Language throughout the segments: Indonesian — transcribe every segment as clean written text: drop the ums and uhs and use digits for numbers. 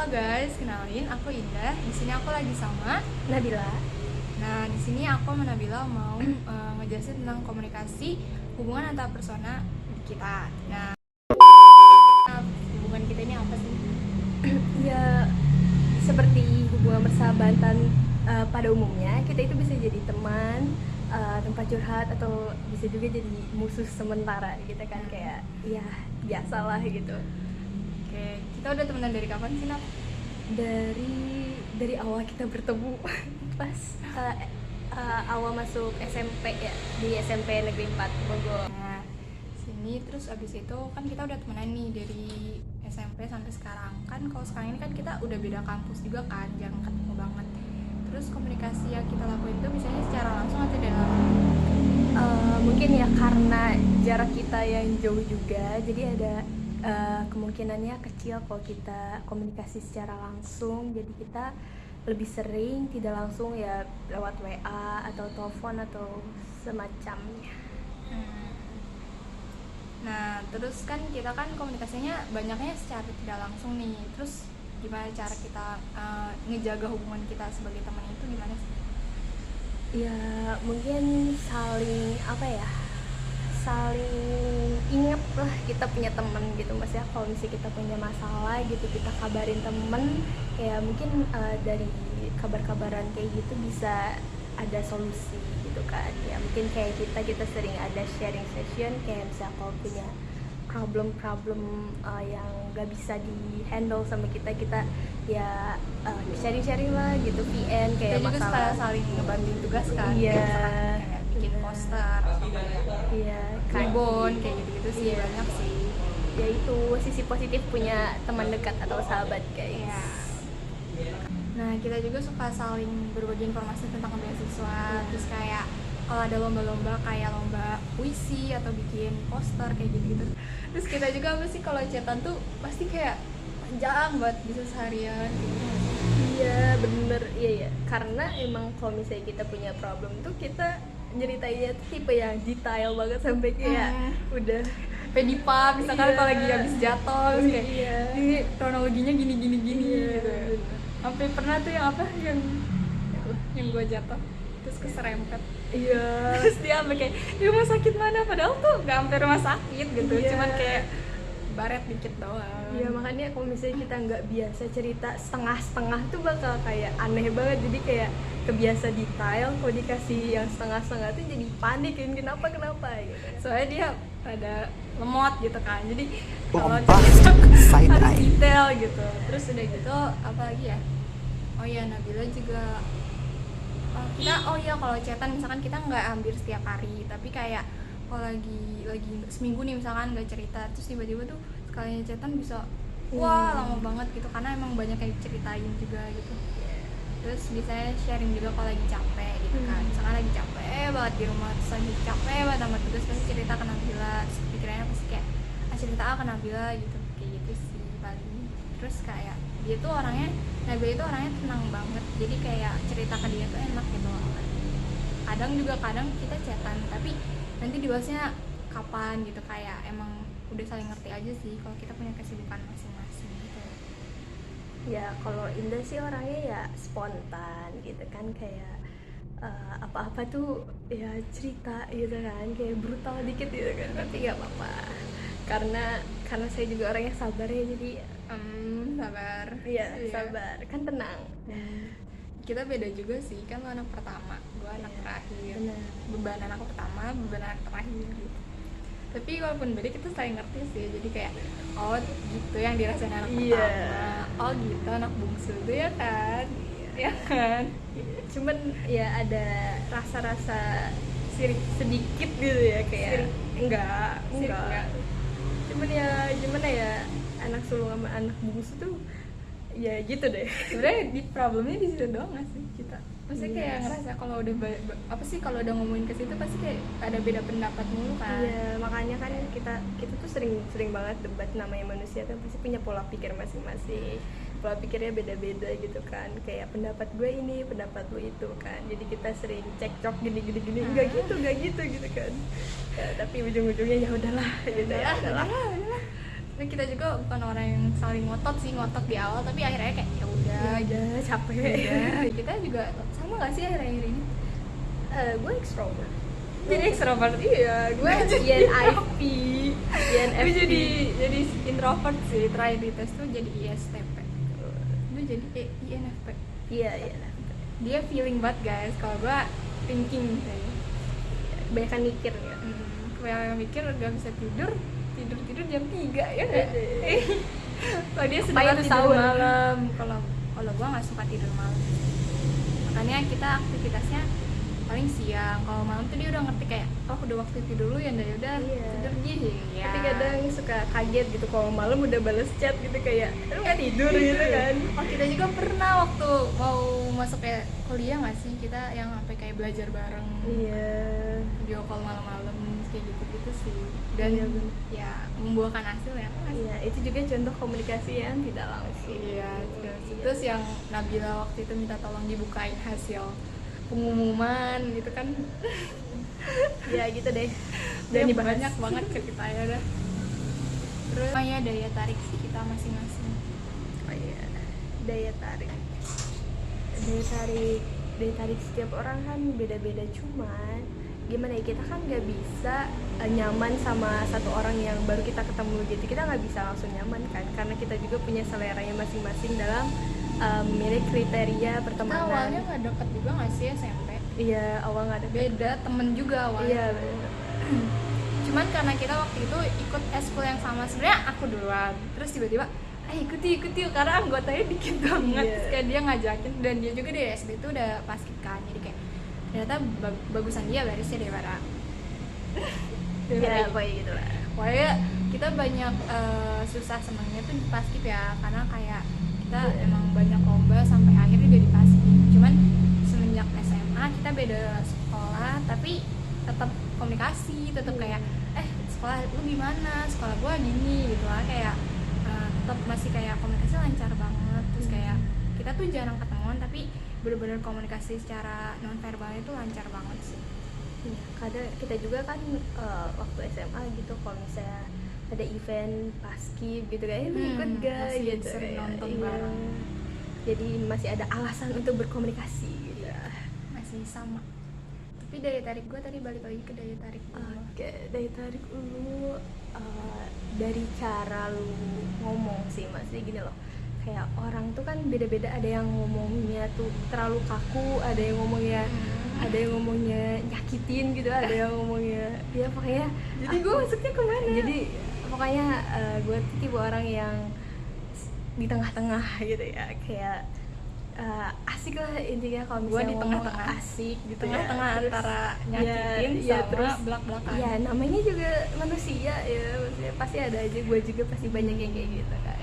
guys, kenalin aku Indah. Di sini aku lagi sama Nabila. Nah, di sini aku sama Nabila mau ngejelasin tentang komunikasi hubungan antar persona kita. Nah, hubungan kita ini apa sih? Ya, seperti hubungan persahabatan pada umumnya, kita itu bisa jadi teman, tempat curhat, atau bisa juga jadi musuh sementara gitu kan. Kayak ya biasalah gitu. Oke, kita udah temenan dari kapan sih, Nap? Dari awal kita bertemu pas awal masuk SMP ya, di SMP Negeri 4 Bogor. Nah, sini terus abis itu kan kita udah temenan nih dari SMP sampai sekarang. Kan kalau sekarang ini kan kita udah beda kampus juga kan, jarang ketemu banget. Terus komunikasi yang kita lakuin itu misalnya secara langsung atau tidak langsung? Mungkin ya karena jarak kita yang jauh juga, jadi ada kemungkinannya kecil kalau kita komunikasi secara langsung. Jadi kita lebih sering tidak langsung ya lewat WA atau telepon atau semacamnya. Nah, terus kan kita kan komunikasinya banyaknya secara tidak langsung nih. Terus gimana cara kita ngejaga hubungan kita sebagai teman itu gimana sih? Ya mungkin saling ingat lah kita punya temen gitu. Maksudnya kalau misalnya kita punya masalah gitu, kita kabarin temen, ya mungkin dari kabar-kabaran kayak gitu bisa ada solusi gitu kan. Ya mungkin kayak kita sering ada sharing session, kayak misalnya kalau punya problem yang gak bisa di handle sama kita ya sharing lah gitu, VN kayak Kita juga masalah. saling ngebantuin tugas kan. Iya. Kayak bikin poster atau kayak Iya, ribbon kayak gitu-gitu sih. Iya. Banyak sih. ya itu sisi positif punya teman dekat atau sahabat guys. Iya. Nah, kita juga suka saling berbagi informasi tentang beasiswa. Terus kayak kalau ada lomba-lomba kayak lomba puisi atau bikin poster kayak gitu-gitu. Terus kita juga apa sih kalau chatan tuh pasti kayak panjang banget, bisa seharian gitu. Iya bener, iya karena emang kalau misalnya kita punya problem tuh kita nyeritainnya tuh tipe yang detail banget sampai kayak udah Pedipa misalkan Iya. kalau lagi habis jatuh terus kayak Iya. ini kronologinya gini Iya, gitu. bener. Sampai pernah tuh yang gue jatuh terus keserempet. Iya. Terus dia sampai kayak di rumah sakit mana, padahal tuh gak sampai rumah sakit gitu. Iya. Cuman kayak baret dikit doang. Iya makanya kalau misalnya kita nggak biasa cerita setengah-setengah tuh bakal kayak aneh banget. Jadi kayak kebiasa detail, kalau dikasih yang setengah-setengah tuh jadi panik kan, kenapa gitu. Soalnya dia ada lemot gitu kan, jadi kalau Ompah, cerita side harus eye. detail gitu. Terus udah gitu apa lagi ya, oh iya Nabila juga kalau chatan misalkan kita nggak hampir setiap hari, tapi kayak kalau lagi seminggu nih misalkan nggak cerita, terus tiba-tiba tuh sekalinya chatan bisa wah lama banget gitu, karena emang banyak yang diceritain juga gitu. Terus biasanya sharing juga kalau lagi capek gitu kan, misalkan lagi capek banget di rumah, terus lagi capek banget sama tugas, pasti cerita ke Nabila. Terus pikirannya pasti kayak cerita ke Nabila gitu, kayak gitu sih paling. Terus kayak dia tuh orangnya, Nabila itu orangnya tenang banget, jadi kayak cerita ke dia tuh enak gitu. Kadang kita chatan tapi nanti dibahasnya kapan gitu, kayak emang udah saling ngerti aja sih kalau kita punya kesibukan masing-masing gitu. Ya kalau Indah sih orangnya ya spontan gitu kan, kayak apa-apa tuh ya cerita gitu kan, kayak brutal dikit gitu kan, tapi nggak apa-apa karena saya juga orangnya sabar ya, jadi Sabar. iya sabar kan, tenang. Kita beda juga sih, kan lo anak pertama, gue anak terakhir. Benar. Beban anak pertama, beban anak terakhir gitu. Tapi walaupun beda kita saling ngerti sih, jadi kayak oh gitu yang dirasain anak Iya. pertama, oh gitu anak bungsu tuh ya kan, ya kan. Cuman ya ada rasa-rasa sirik sedikit gitu ya, kayak enggak cuman ya gimana ya, anak sulung sama anak bungsu tuh ya gitu deh. Sebenarnya di problemnya di situ doang nggak sih kita? Maksudnya kayak Iya. ngerasa kalau udah kalau udah ngomongin ke situ pasti kayak ada beda pendapat mulu kan. Iya, makanya kan kita tuh sering banget debat, namanya manusia kan pasti punya pola pikir masing-masing. Pola pikirnya beda-beda gitu kan. Kayak pendapat gue ini, pendapat lu itu kan. Jadi kita sering cekcok gini. Enggak gitu gitu kan. Ya, tapi ujung-ujungnya ya udahlah gitu ya. Udahlah. Nah, kita juga bukan orang yang saling ngotot di awal, tapi akhirnya kayak ya udah capek. kita juga sama nggak sih akhir-akhir ini? Gue extrovert. Jadi extrovert, iya Gue INFP. gue jadi introvert sih. Terakhir di tes tuh jadi ISTP, gue jadi INFP. Iya INFP. Dia feeling banget guys, kalau gue thinking kayaknya. Banyakan mikir ya. Kebanyakan mikir, gak bisa tidur jam 3 ya nggak? Kalau dia sudah Apa itu tidur sahur? malam, kalau gue nggak suka tidur malam, makanya kita aktivitasnya paling siang. Kalau malam tuh dia udah ngerti kayak oh udah waktu tidur lu ya, udah Iya. tidur gini ya. Tapi kadang suka kaget gitu kalau malam udah bales chat gitu kayak lu nggak tidur gitu kan. Oh, kita juga pernah waktu mau masuk kayak kuliah nggak sih, kita yang sampai kayak belajar bareng, Iya. video call malam-malam kayak gitu sih, dan Iya, bener. ya membuahkan hasil ya. Iya, itu juga contoh komunikasi yang tidak langsung. Iya, terus yang Nabila waktu itu minta tolong dibukain hasil pengumuman gitu kan. Ya gitu deh. Dan Dan dibahas. banyak banget ceritanya dah. Terus ya daya tarik sih kita masing-masing. Oh iya, daya tarik setiap orang kan beda-beda, cuman gimana ya, kita kan nggak bisa nyaman sama satu orang yang baru kita ketemu gitu, kita nggak bisa langsung nyaman kan, karena kita juga punya seleranya masing-masing dalam memilih kriteria Kita pertemanan. awalnya nggak deket juga nggak sih SMP? Iya, awal nggak ada Beda temen juga awalnya. Iya bener. Cuman karena kita waktu itu ikut eskul yang sama, sebenarnya aku duluan, terus tiba-tiba ikut yuk karena anggotanya dikit banget. Iya. Terus kayak dia ngajakin, dan dia juga dari SD itu udah paskib kan, jadi kayak ternyata bagusan dia barisnya daripada Ya kayak gitu lah. pokoknya kita banyak susah senangnya tuh di paskib ya, karena kayak kita emang banyak lomba sampai akhirnya jadi paskib. Cuman semenjak SMA kita beda sekolah, tapi tetap komunikasi, tetap kayak sekolah lu gimana, sekolah gua gini gitu lah, kayak tetap masih kayak komunikasi lancar banget. Terus kayak kita tuh jarang ketemuan, tapi bener-bener komunikasi secara non verbal itu lancar banget sih. Iya, kadang kita juga kan waktu SMA gitu kalau misalnya ada event paskib gitu kayak ikut gak masih gitu sering kayak, nonton iya. bareng. Jadi masih ada alasan untuk berkomunikasi gitu. Masih sama. Tapi daya tarik gue tadi balik lagi ke daya tarik gue. Oke, daya tarik lu dari cara lu ngomong sih, maksudnya gini loh, kayak orang tuh kan beda-beda, ada yang ngomongnya tuh terlalu kaku, ada yang ngomongnya nyakitin gitu, ada yang ngomongnya ya pokoknya. Jadi gue masuknya kemana? Jadi pokoknya gue tuh tipe orang yang di tengah-tengah gitu ya, kayak asik lah intinya. Kalau Gua misalnya di ngomong tengah-tengah. asik gitu Tengah-tengah ya. Terus, antara nyakitin ya, sama terus belak-belakan. ya namanya juga manusia ya, maksudnya pasti ada aja, gue juga pasti banyak yang kayak gitu kan.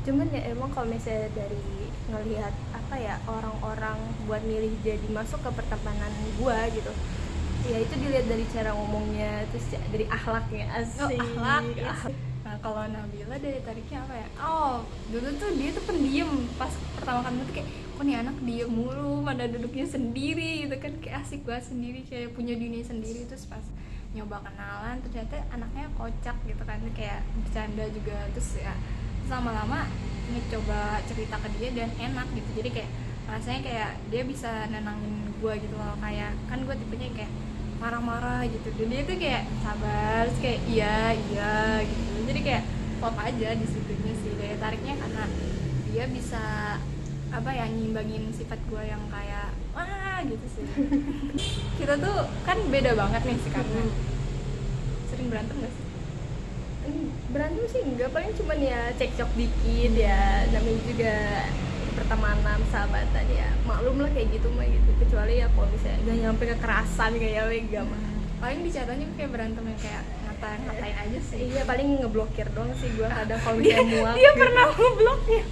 Cuman ya emang kalau misalnya dari ngelihat apa ya, orang-orang buat milih jadi masuk ke pertemanan gue gitu, ya itu dilihat dari cara ngomongnya, terus dari akhlaknya. Asik. Akhlak. Nah kalau Nabila daya tariknya apa ya? Oh dulu tuh dia tuh pendiam. Pas pertama kali tuh kayak kok nih anak diem mulu, pada duduknya sendiri gitu kan, kayak asik banget sendiri, kayak punya dunia sendiri. Terus pas nyoba kenalan ternyata anaknya kocak gitu kan, kayak bercanda juga. Terus ya lama-lama ngecoba cerita ke dia dan enak gitu, jadi kayak rasanya kayak dia bisa nenangin gue gitu loh. Kayak kan gue tipenya kayak marah-marah gitu, dan dia tuh kayak sabar, terus kayak iya gitu, jadi kayak pop aja di situnya sih daya tariknya, karena dia bisa apa ya, nyimbangin sifat gue yang kayak wah gitu sih. Kita tuh kan beda banget nih sikapnya. Sering berantem gak sih? Berantem sih enggak, paling cuman ya cekcok dikit ya, namanya juga pertemanan, sahabatan ya, maklum lah kayak gitu mah gitu. Kecuali ya kalau misalnya gak nyampe kekerasan kayak enggak mah. Paling bicaranya kayak berantem yang kayak ngatain aja sih. Iya, paling ngeblokir doang sih gua kadang kalau misalnya muak. Dia pernah ngebloknya.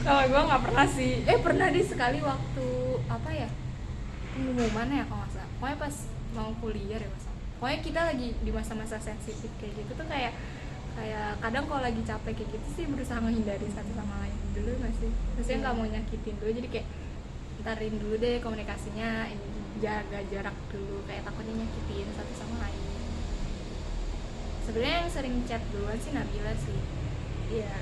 Kalau gue nggak pernah sih. Pernah di sekali waktu apa ya, pengumuman ya kalau nggak salah. Pokoknya pas mau kuliah ya masa. Pokoknya kita lagi di masa-masa sensitif kayak gitu tuh, kayak kadang kalau lagi capek kayak gitu sih berusaha menghindari satu sama lain dulu nggak sih. Maksudnya nggak mau nyakitin dulu, jadi kayak ntarin dulu deh komunikasinya, jaga jarak dulu, kayak takutnya nyakitin satu sama lain. Sebenarnya yang sering chat duluan sih Nabila sih, ya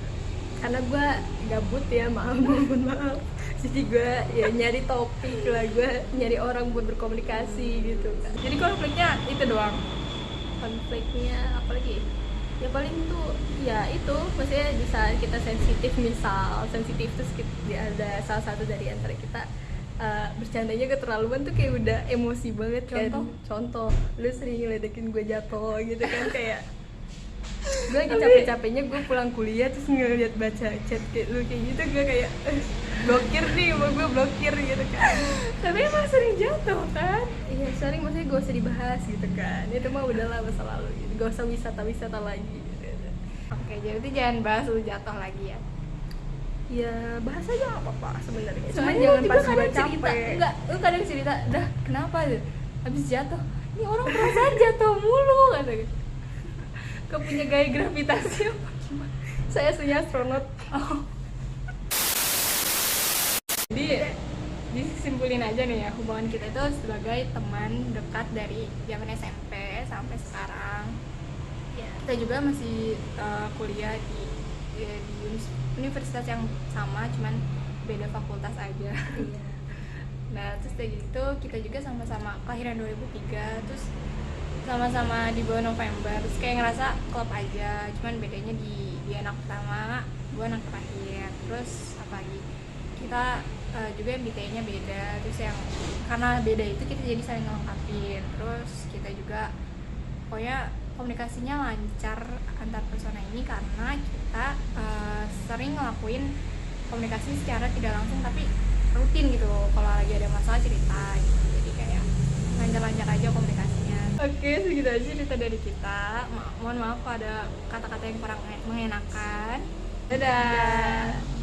karena gue gabut ya, mohon maaf. Jadi gue ya nyari topik lah, gue nyari orang buat berkomunikasi gitu kan. Jadi konfliknya itu doang. Konfliknya apalagi ya paling tuh ya itu, maksudnya di saat kita sensitif, misal sensitif terus ada salah satu dari antara kita bercandanya keterlaluan tuh kayak udah emosi banget kan. Contoh lu sering ngeledekin gue jatuh gitu kan, kayak gue lagi capek-capeknya gue pulang kuliah terus ngeliat baca chat kayak lu kayak gitu, gue kayak blokir nih, mau gue blokir gitu kan. Tapi emang sering jatuh kan? Iya sering, maksudnya gak usah dibahas gitu kan, itu mah udahlah masa lalu gitu, gak usah wisata lagi gitu. Oke, jadi jangan bahas lu jatuh lagi ya. Ya bahas aja gak apa-apa sebenarnya, cuman Soalnya jangan lu pas juga gue kadang cerita, capek. enggak, lu kadang cerita, dah kenapa tuh habis jatuh, ini orang perasaan jatuh mulu kata gitu. Kau punya gaya gravitasi apa gimana? Saya aslinya astronot. Oh. Jadi disimpulin aja nih ya, hubungan kita itu sebagai teman dekat dari zaman SMP sampai sekarang. Ya. Kita juga masih kuliah di universitas yang sama, cuman beda fakultas aja. Iya. Nah terus kayak gitu kita juga sama-sama kelahiran 2003, terus sama-sama di bawah November, terus kayak ngerasa klop aja, cuman bedanya di anak pertama, gue anak terakhir. Terus apa lagi, kita juga MBTI-nya beda, terus yang karena beda itu kita jadi saling ngelengkapin. Terus kita juga pokoknya komunikasinya lancar antar persona ini karena kita sering ngelakuin komunikasi secara tidak langsung tapi rutin gitu, kalau lagi ada masalah cerita gitu. Jadi kayak lancar-lancar aja komunikasinya. Oke, segitu aja cerita dari kita. Mohon maaf kalau ada kata-kata yang kurang mengenakan. Dadah.